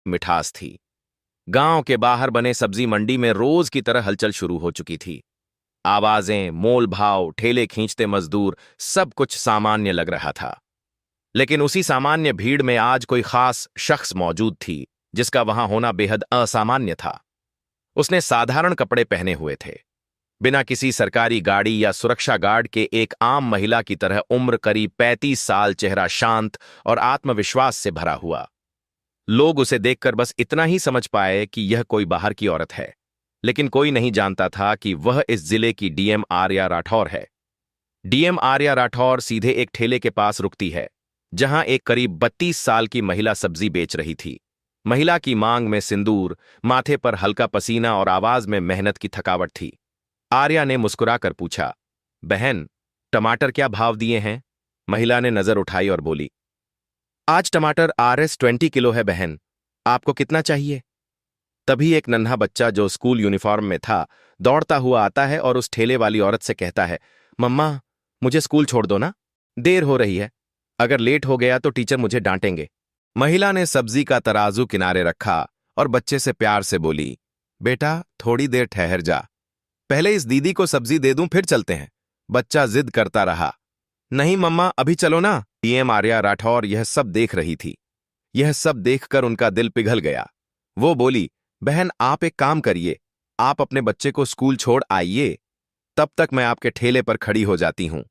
मिठास थी। गांव के बाहर बने सब्जी मंडी में रोज की तरह हलचल शुरू हो चुकी थी। आवाजें, मोल भाव, ठेले खींचते मजदूर, सब कुछ सामान्य लग रहा था। लेकिन उसी सामान्य भीड़ में आज कोई खास शख्स मौजूद थी जिसका वहां होना बेहद असामान्य था। उसने साधारण कपड़े पहने हुए थे, बिना किसी सरकारी गाड़ी या सुरक्षा गार्ड के एक आम महिला की तरह उम्र करीब 35 साल, चेहरा शांत और आत्मविश्वास से भरा हुआ। लोग उसे देखकर बस इतना ही समझ पाए कि यह कोई बाहर की औरत है, लेकिन कोई नहीं जानता था कि वह इस जिले की डीएम आर्या राठौर है। डीएम आर्या राठौर सीधे एक ठेले के पास रुकती है, जहां एक करीब 32 साल की महिला सब्जी बेच रही थी। महिला की मांग में सिंदूर, माथे पर हल्का पसीना और आवाज में मेहनत की थकावट थी। आर्या ने मुस्कुराकर पूछा, बहन, टमाटर क्या भाव दिए हैं? महिला ने नजर उठाई और बोली, आज टमाटर RS 20 किलो है बहन, आपको कितना चाहिए? तभी एक नन्हा बच्चा जो स्कूल यूनिफॉर्म में था दौड़ता हुआ आता है और उस ठेले वाली औरत से कहता है, मम्मा, मुझे स्कूल छोड़ दो ना, देर हो रही है, अगर लेट हो गया तो टीचर मुझे डांटेंगे। महिला ने सब्जी का तराजू किनारे रखा और बच्चे से प्यार से बोली, बेटा, थोड़ी देर ठहर जा, पहले इस दीदी को सब्जी दे दूं फिर चलते हैं। बच्चा जिद करता रहा, नहीं मम्मा, अभी चलो ना। डीएम आर्या राठौर यह सब देख रही थी। यह सब देखकर उनका दिल पिघल गया। वो बोली, बहन, आप एक काम करिए, आप अपने बच्चे को स्कूल छोड़ आइए, तब तक मैं आपके ठेले पर खड़ी हो जाती हूं।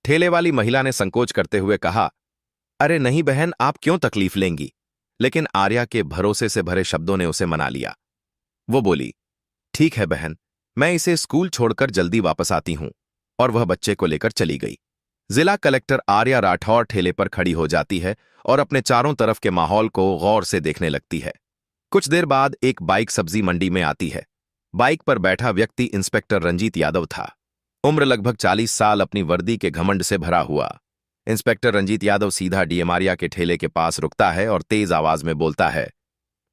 ठेले वाली महिला ने संकोच करते हुए कहा, अरे नहीं बहन, आप क्यों तकलीफ लेंगी? लेकिन आर्या के भरोसे से भरे शब्दों ने उसे मना लिया। वो बोली, ठीक है बहन, मैं इसे स्कूल छोड़कर जल्दी वापस आती हूं, और वह बच्चे को लेकर चली गई। जिला कलेक्टर आर्या राठौर ठेले पर खड़ी हो जाती है और अपने चारों तरफ के माहौल को गौर से देखने लगती है। कुछ देर बाद एक बाइक सब्जी मंडी में आती है। बाइक पर बैठा व्यक्ति इंस्पेक्टर रंजीत यादव था। उम्र लगभग 40 साल, अपनी वर्दी के घमंड से भरा हुआ। इंस्पेक्टर रंजीत यादव सीधा डीएम आर्या के ठेले के पास रुकता है और तेज आवाज में बोलता है,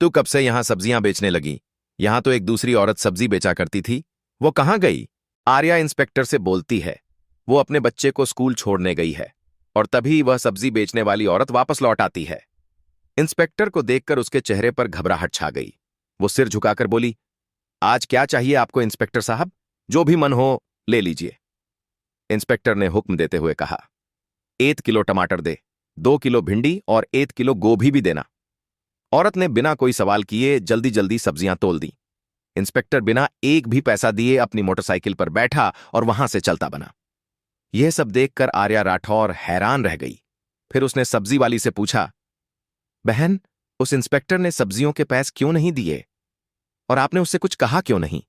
तू कब से यहां सब्जियां बेचने लगी? यहां तो एक दूसरी औरत सब्जी बेचा करती थी, वो कहां गई? आर्या इंस्पेक्टर से बोलती है, वो अपने बच्चे को स्कूल छोड़ने गई है। और तभी वह सब्जी बेचने वाली औरत वापस लौट आती है। इंस्पेक्टर को देखकर उसके चेहरे पर घबराहट छा गई। वो सिर झुकाकर बोली, आज क्या चाहिए आपको इंस्पेक्टर साहब? जो भी मन हो ले लीजिए। इंस्पेक्टर ने हुक्म देते हुए कहा, 1 किलो टमाटर दे, 2 किलो भिंडी और 1 किलो गोभी भी देना। औरत ने बिना कोई सवाल किए जल्दी जल्दी सब्जियां तोल दी। इंस्पेक्टर बिना एक भी पैसा दिए अपनी मोटरसाइकिल पर बैठा और वहां से चलता बना। यह सब देखकर आर्या राठौर हैरान रह गई। फिर उसने सब्जी वाली से पूछा, बहन, उस इंस्पेक्टर ने सब्जियों के पैसे क्यों नहीं दिए और आपने उससे कुछ कहा क्यों नहीं?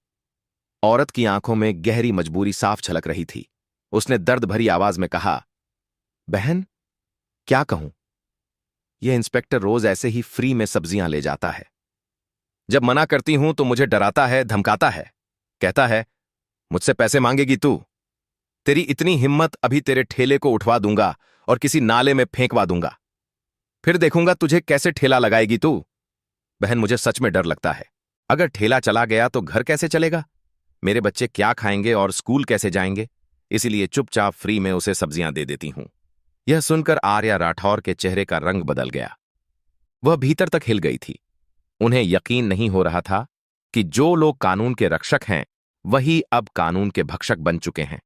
औरत की आंखों में गहरी मजबूरी साफ झलक रही थी। उसने दर्द भरी आवाज में कहा, बहन, क्या कहूं, यह इंस्पेक्टर रोज ऐसे ही फ्री में सब्जियां ले जाता है। जब मना करती हूं तो मुझे डराता है, धमकाता है, कहता है मुझसे पैसे मांगेगी तू? तेरी इतनी हिम्मत, अभी तेरे ठेले को उठवा दूंगा और किसी नाले में फेंकवा दूंगा, फिर देखूंगा तुझे कैसे ठेला लगाएगी तू। बहन, मुझे सच में डर लगता है, अगर ठेला चला गया तो घर कैसे चलेगा? मेरे बच्चे क्या खाएंगे और स्कूल कैसे जाएंगे? इसीलिए चुपचाप फ्री में उसे सब्जियां दे देती हूं। यह सुनकर आर्या राठौर के चेहरे का रंग बदल गया। वह भीतर तक हिल गई थी। उन्हें यकीन नहीं हो रहा था कि जो लोग कानून के रक्षक हैं वही अब कानून के भक्षक बन चुके हैं।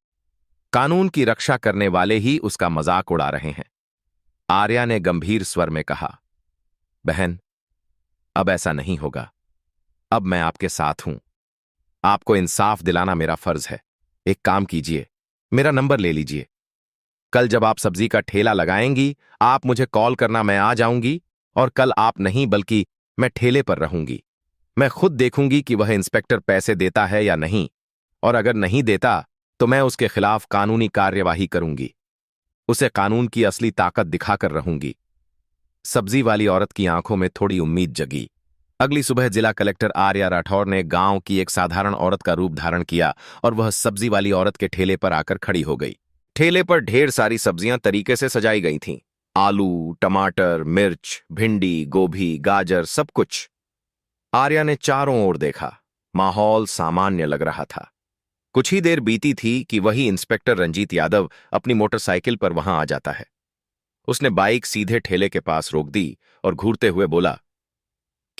कानून की रक्षा करने वाले ही उसका मजाक उड़ा रहे हैं। आर्या ने गंभीर स्वर में कहा, बहन, अब ऐसा नहीं होगा, अब मैं आपके साथ हूं। आपको इंसाफ दिलाना मेरा फर्ज है। एक काम कीजिए, मेरा नंबर ले लीजिए। कल जब आप सब्जी का ठेला लगाएंगी, आप मुझे कॉल करना, मैं आ जाऊंगी। और कल आप नहीं बल्कि मैं ठेले पर रहूंगी। मैं खुद देखूंगी कि वह इंस्पेक्टर पैसे देता है या नहीं, और अगर नहीं देता तो मैं उसके खिलाफ कानूनी कार्यवाही करूंगी। उसे कानून की असली ताकत दिखाकर रहूंगी। सब्जी वाली औरत की आंखों में थोड़ी उम्मीद जगी। अगली सुबह जिला कलेक्टर आर्या राठौर ने गांव की एक साधारण औरत का रूप धारण किया और वह सब्जी वाली औरत के ठेले पर आकर खड़ी हो गई। ठेले पर ढेर सारी सब्जियां तरीके से सजाई गई थीं। आलू, टमाटर, मिर्च, भिंडी, गोभी, गाजर, सब कुछ। आर्या ने चारों ओर देखा। माहौल सामान्य लग रहा था। कुछ ही देर बीती थी कि वही इंस्पेक्टर रंजीत यादव अपनी मोटरसाइकिल पर वहां आ जाता है। उसने बाइक सीधे ठेले के पास रोक दी और घूरते हुए बोला,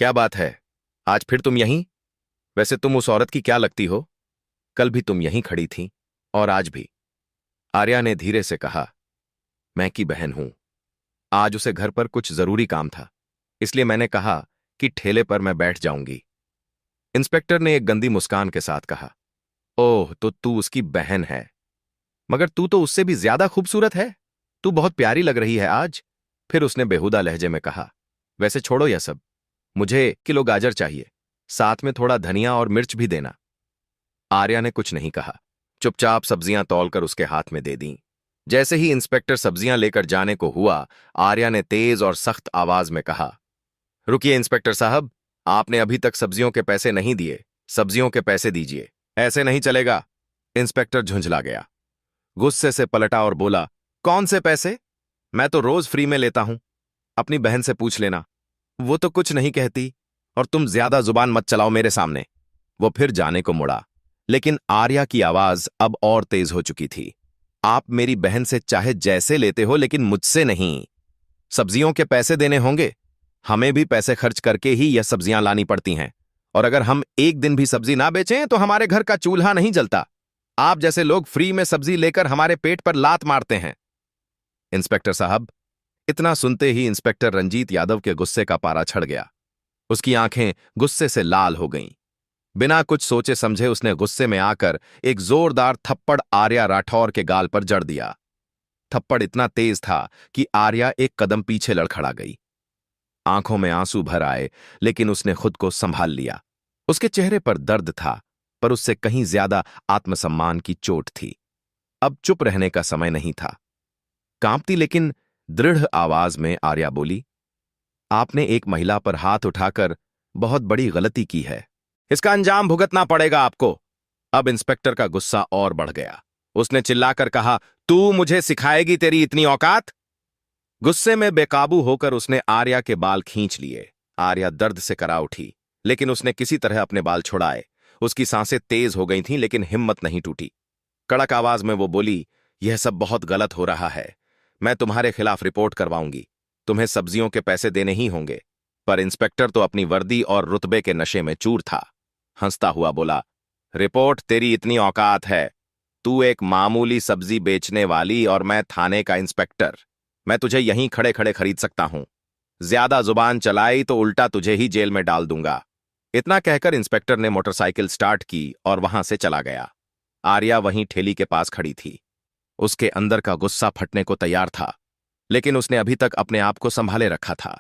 क्या बात है, आज फिर तुम यहीं? वैसे तुम उस औरत की क्या लगती हो? कल भी तुम यहीं खड़ी थी और आज भी। आर्या ने धीरे से कहा, मैं की बहन हूं। आज उसे घर पर कुछ जरूरी काम था, इसलिए मैंने कहा कि ठेले पर मैं बैठ जाऊंगी। इंस्पेक्टर ने एक गंदी मुस्कान के साथ कहा, ओह, तो तू उसकी बहन है। मगर तू तो उससे भी ज्यादा खूबसूरत है। तू बहुत प्यारी लग रही है आज। फिर उसने बेहुदा लहजे में कहा, वैसे छोड़ो यह सब, मुझे किलो गाजर चाहिए, साथ में थोड़ा धनिया और मिर्च भी देना। आर्या ने कुछ नहीं कहा, चुपचाप सब्जियां तौलकर उसके हाथ में दे दी। जैसे ही इंस्पेक्टर सब्जियां लेकर जाने को हुआ, आर्या ने तेज और सख्त आवाज में कहा, रुकिए इंस्पेक्टर साहब, आपने अभी तक सब्जियों के पैसे नहीं दिए। सब्जियों के पैसे दीजिए, ऐसे नहीं चलेगा। इंस्पेक्टर झुंझला गया, गुस्से से पलटा और बोला, कौन से पैसे? मैं तो रोज फ्री में लेता हूं। अपनी बहन से पूछ लेना, वो तो कुछ नहीं कहती। और तुम ज्यादा जुबान मत चलाओ मेरे सामने। वो फिर जाने को मुड़ा, लेकिन आर्या की आवाज अब और तेज हो चुकी थी। आप मेरी बहन से चाहे जैसे लेते हो, लेकिन मुझसे नहीं। सब्जियों के पैसे देने होंगे। हमें भी पैसे खर्च करके ही यह सब्जियां लानी पड़ती हैं, और अगर हम एक दिन भी सब्जी ना बेचें तो हमारे घर का चूल्हा नहीं जलता। आप जैसे लोग फ्री में सब्जी लेकर हमारे पेट पर लात मारते हैं। इंस्पेक्टर साहब। इतना सुनते ही इंस्पेक्टर रंजीत यादव के गुस्से का पारा चढ़ गया। उसकी आंखें गुस्से से लाल हो गईं। बिना कुछ सोचे समझे उसने गुस्से में आकर एक जोरदार थप्पड़ आर्या राठौर के गाल पर जड़ दिया। थप्पड़ इतना तेज था कि आर्या एक कदम पीछे लड़खड़ा गई। आंखों में आंसू भर आए, लेकिन उसने खुद को संभाल लिया। उसके चेहरे पर दर्द था, पर उससे कहीं ज्यादा आत्मसम्मान की चोट थी। अब चुप रहने का समय नहीं था। कांपती लेकिन दृढ़ आवाज में आर्या बोली, आपने एक महिला पर हाथ उठाकर बहुत बड़ी गलती की है। इसका अंजाम भुगतना पड़ेगा आपको। अब इंस्पेक्टर का गुस्सा और बढ़ गया। उसने चिल्लाकर कहा, तू मुझे सिखाएगी तेरी इतनी औकात? गुस्से में बेकाबू होकर उसने आर्या के बाल खींच लिए। आर्या दर्द से करा उठी, लेकिन उसने किसी तरह अपने बाल छुड़ाए। उसकी सांसें तेज हो गई थीं, लेकिन हिम्मत नहीं टूटी। कड़क आवाज में वो बोली, यह सब बहुत गलत हो रहा है। मैं तुम्हारे खिलाफ रिपोर्ट करवाऊंगी। तुम्हें सब्जियों के पैसे देने ही होंगे। पर इंस्पेक्टर तो अपनी वर्दी और रुतबे के नशे में चूर था। हंसता हुआ बोला, रिपोर्ट तेरी इतनी औकात है? तू एक मामूली सब्जी बेचने वाली और मैं थाने का इंस्पेक्टर। मैं तुझे यहीं खड़े खड़े खरीद सकता हूं। ज्यादा जुबान चलाई तो उल्टा तुझे ही जेल में डाल दूंगा। इतना कहकर इंस्पेक्टर ने मोटरसाइकिल स्टार्ट की और वहां से चला गया। आर्या वहीं ठेली के पास खड़ी थी। उसके अंदर का गुस्सा फटने को तैयार था, लेकिन उसने अभी तक अपने आप को संभाले रखा था।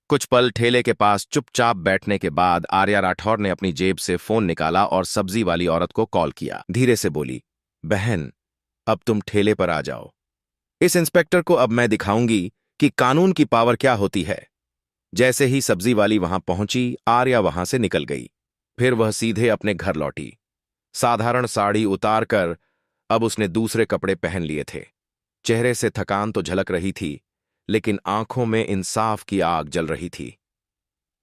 कुछ पल ठेले के पास चुपचाप बैठने के बाद आर्या राठौर ने अपनी जेब से फोन निकाला और सब्जी वाली औरत को कॉल किया। धीरे से बोली, बहन, अब तुम ठेले पर आ जाओ। इस इंस्पेक्टर को अब मैं दिखाऊंगी कि कानून की पावर क्या होती है। जैसे ही सब्जी वाली वहां पहुंची, आर्या वहां से निकल गई। फिर वह सीधे अपने घर लौटी। साधारण साड़ी उतारकर अब उसने दूसरे कपड़े पहन लिए थे। चेहरे से थकान तो झलक रही थी, लेकिन आंखों में इंसाफ की आग जल रही थी।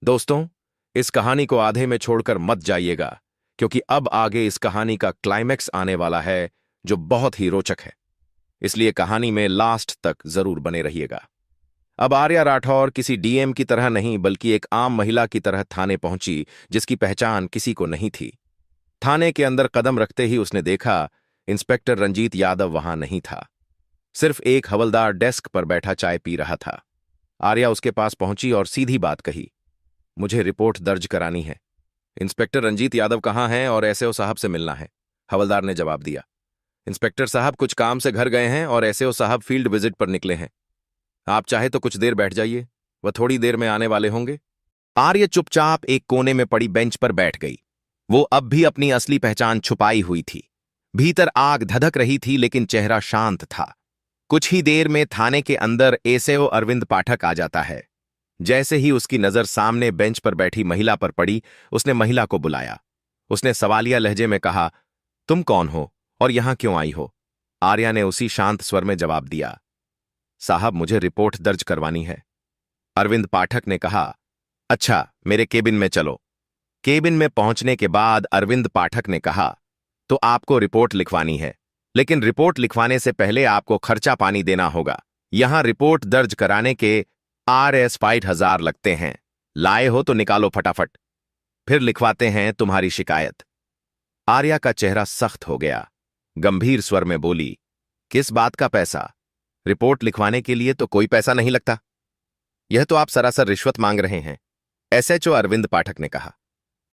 दोस्तों, इस कहानी को आधे में छोड़कर मत जाइएगा, क्योंकि अब आगे इस कहानी का क्लाइमैक्स आने वाला है, जो बहुत ही रोचक है। इसलिए कहानी में लास्ट तक जरूर बने रहिएगा। अब आर्या राठौर किसी डीएम की तरह नहीं, बल्कि एक आम महिला की तरह थाने पहुंची, जिसकी पहचान किसी को नहीं थी। थाने के अंदर कदम रखते ही उसने देखा, इंस्पेक्टर रंजीत यादव वहां नहीं था। सिर्फ एक हवलदार डेस्क पर बैठा चाय पी रहा था। आर्या उसके पास पहुंची और सीधी बात कही, मुझे रिपोर्ट दर्ज करानी है। इंस्पेक्टर रंजीत यादव कहाँ हैं और एसओ साहब से मिलना है, हवलदार ने जवाब दिया। इंस्पेक्टर साहब कुछ काम से घर गए हैं और एसओ साहब फील्ड विजिट पर निकले हैं। आप चाहे तो कुछ देर बैठ जाइए, वह थोड़ी देर में आने वाले होंगे। आर्य चुपचाप एक कोने में पड़ी बेंच पर बैठ गई। वो अब भी अपनी असली पहचान छुपाई हुई थी। भीतर आग धधक रही थी, लेकिन चेहरा शांत था। कुछ ही देर में थाने के अंदर एसओ अरविंद पाठक आ जाता है। जैसे ही उसकी नजर सामने बेंच पर बैठी महिला पर पड़ी, उसने महिला को बुलाया। उसने सवालिया लहजे में कहा, तुम कौन हो और यहां क्यों आई हो? आर्या ने उसी शांत स्वर में जवाब दिया, साहब, मुझे रिपोर्ट दर्ज करवानी है। अरविंद पाठक ने कहा, अच्छा, मेरे केबिन में चलो। केबिन में पहुंचने के बाद अरविंद पाठक ने कहा, तो आपको रिपोर्ट लिखवानी है, लेकिन रिपोर्ट लिखवाने से पहले आपको खर्चा पानी देना होगा। यहां रिपोर्ट दर्ज कराने के RS 5000 लगते हैं। लाए हो तो निकालो फटाफट, फिर लिखवाते हैं तुम्हारी शिकायत। आर्या का चेहरा सख्त हो गया। गंभीर स्वर में बोली, किस बात का पैसा? रिपोर्ट लिखवाने के लिए तो कोई पैसा नहीं लगता। यह तो आप सरासर रिश्वत मांग रहे हैं, एसएचओ अरविंद पाठक ने कहा।